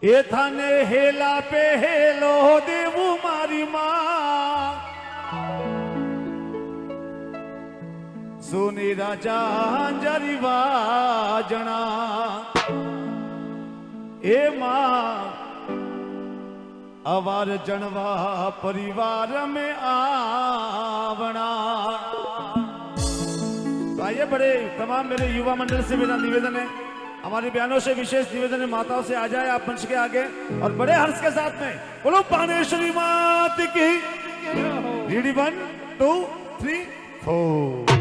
એ થાને હેલા pay hello દેવું મારી માં સોની રાજા જરી વાજણા એ માં अवार जनवा परिवार में आवना। तो आइए बड़े तमाम मेरे युवा मंडल से मेरा निवेदन है, हमारी बहनों से विशेष निवेदन है, माताओं से आ जाए आप मंच के आगे और बड़े हर्ष के साथ में बोलो बानेश्वरी मात की। रेडी 1 2 3 4।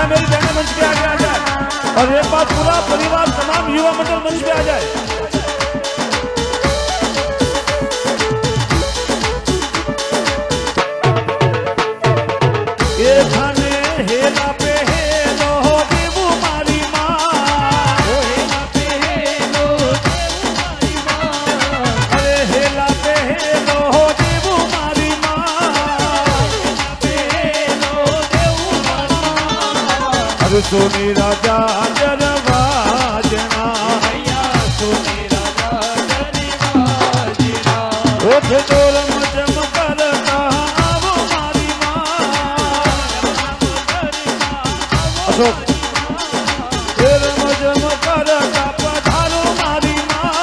मेरी बहनें मंच पे आगे आ जाए और एक बार पूरा परिवार तमाम युवा मंडल मंच पे आ जाए। ये खाने हेला पे हेलो देवू मारी माँ, हेला पे हेलो देवू मारी माँ, अरे हेला पे हेलो देवू मारी माँ, सोनी राजा जरवाजना सोनी राजा जरवाजना ओठ तोर मजम करता वो मारी माँ अशोक तेर मजम करता पधारो मारी माँ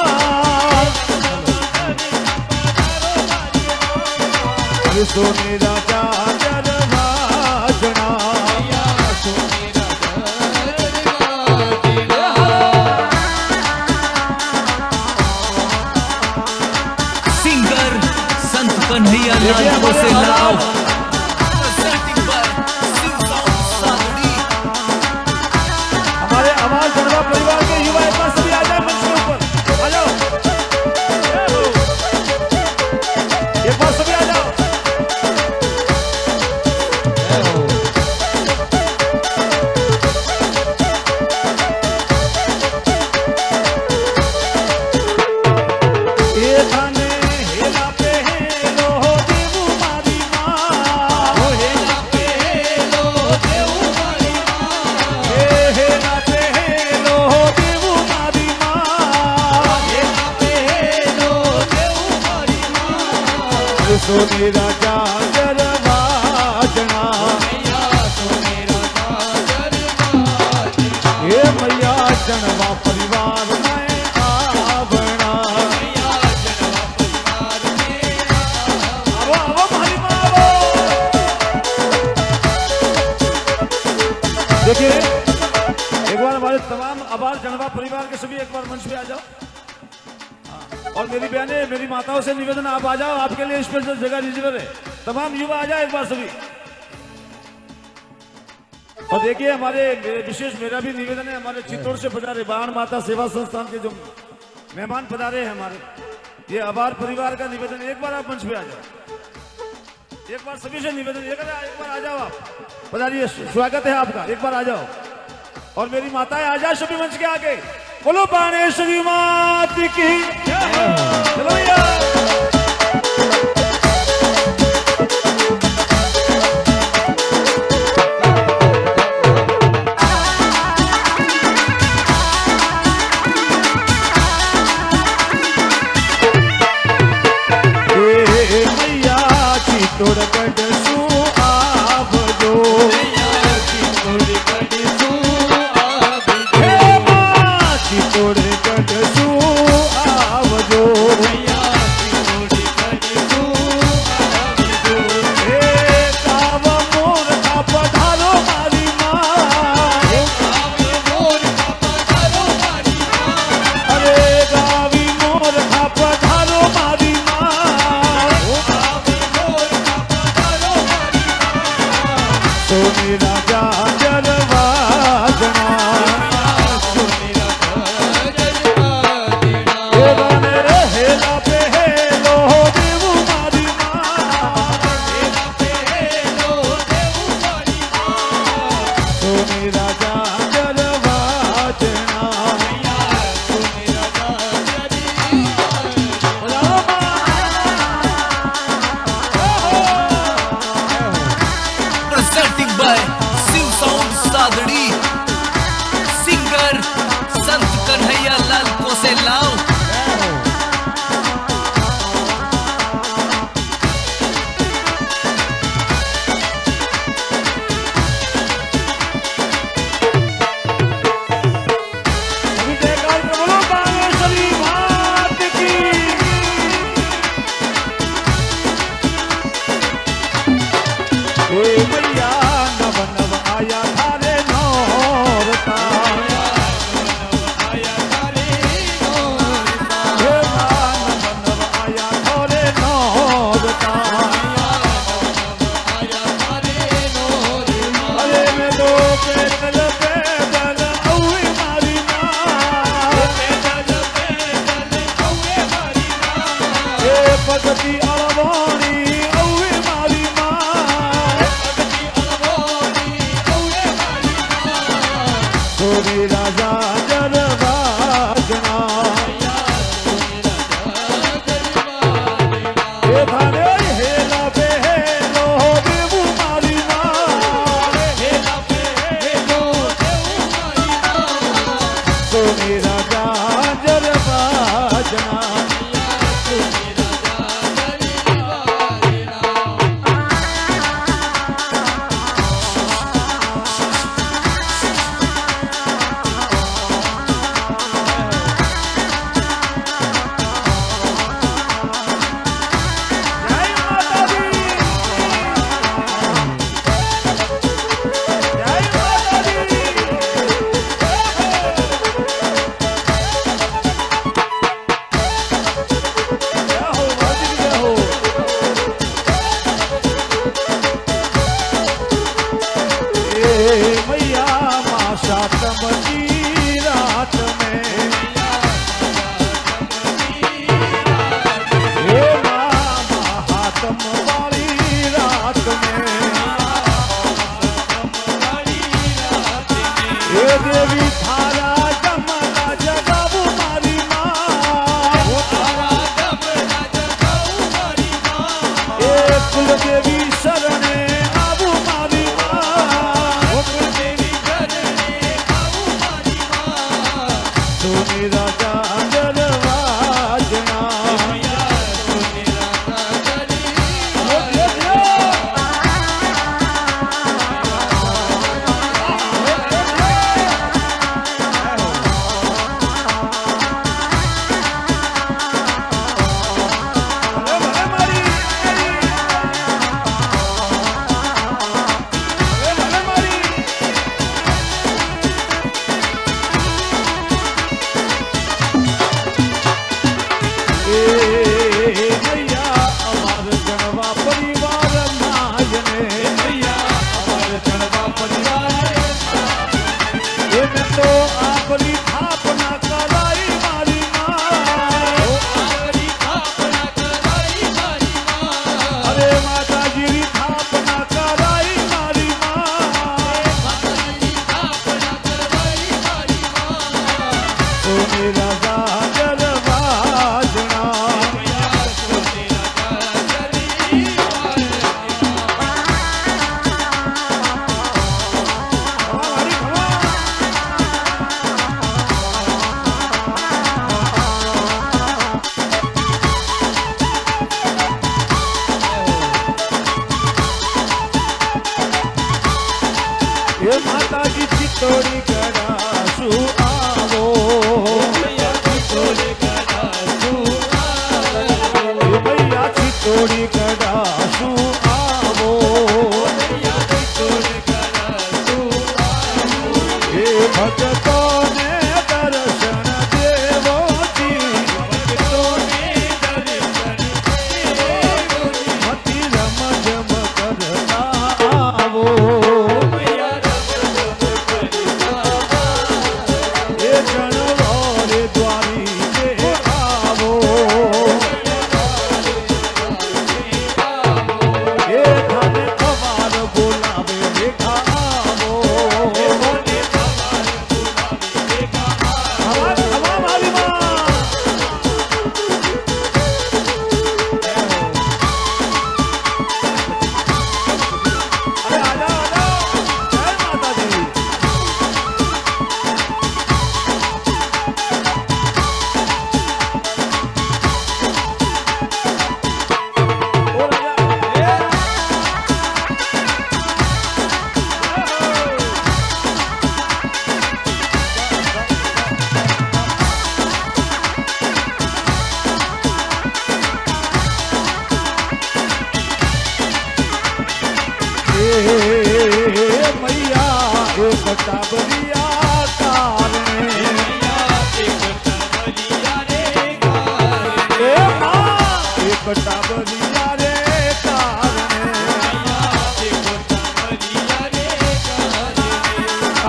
सोनी राजा जरवाजना कन्हैया लाल से लाओ हमारे आवाज जनवा परिवार के युवा एक बार सभी आ जाए मंच के ऊपर आ जाओ, एक बार सभी आ जाओ। ये थाने हेला पे सोनी राजा जरवाजना ये मैया जनवा परिवार में आवना आवो आवो मारी माँ आवो। देखिए एक बार हमारे तमाम आभार जनवा परिवार के सभी एक बार मंच पे आ जाओ और मेरी बहनें मेरी माताओं से निवेदन आप आ जाओ, आपके लिए स्पेशल जगह रिजर्व है, तमाम युवा आ जाए एक बार सभी। और देखिए हमारे विशेष मेरा भी निवेदन है, हमारे चित्तौड़ से पधारे बाण माता सेवा संस्थान के जो मेहमान पधारे हैं हमारे, ये आभार परिवार का निवेदन है, एक बार आप मंच पे आ जाओ, एक बार सभी से निवेदन एक बार आ जाओ आप पधारिए, स्वागत है आपका, एक बार आ जाओ और मेरी माताएं आ जाए सभी मंच के आगे। बोलो बानेश्वरी मात की। चलो यार मैया चित्तौड़ गढ़ सु आवजो चित्तौड़ गढ़ सु आवजो હે મૈયા નવ નવ આયા થારે નોરતા હે મા નવ નવ આયા થારે નોરતા અરે મેં તો પેદલ પેદલ અવે મારી માં હે પગતી અળવાણી અવે મારી માં સોરી રાજા જરવાજના હે ભાને હેલા બેહેલો દેવું મારી માં સોની રાજા જરવાજના रात में हे मामा हाथम वाली रात में हे देवी थारा जमला जगाऊ मारी माँ हे कुल देवी शरणे आबू मारी माँ सोनी राजा जरवाजना तो आपरी थापना कराई मारी माँ अरे माता जी थापना कराई मारी माँ सोनी राजा जरवाजना हे माता जी चितोड़ी करासु आवो हे भैया चितोड़ी करासु आवो हे भक्तों ने दर्शन देवो जी मति रम जम करता आवो मैया एक टाबरिया कारणे ए माँ एक टाबरिया रे कारणे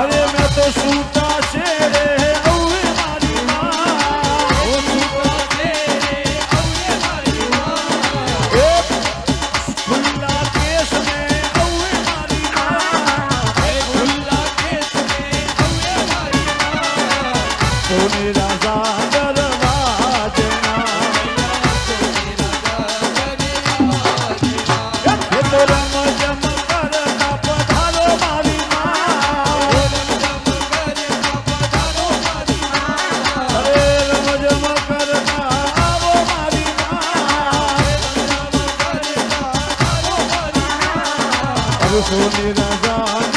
अरे मैं तो सूता शेरे औए मारी खुला केस में औए मारी सोने राजा दरवाजना ये तो रम जम करता पधारो मारी अरे रम जम करता वो मारी अरे सोने राजा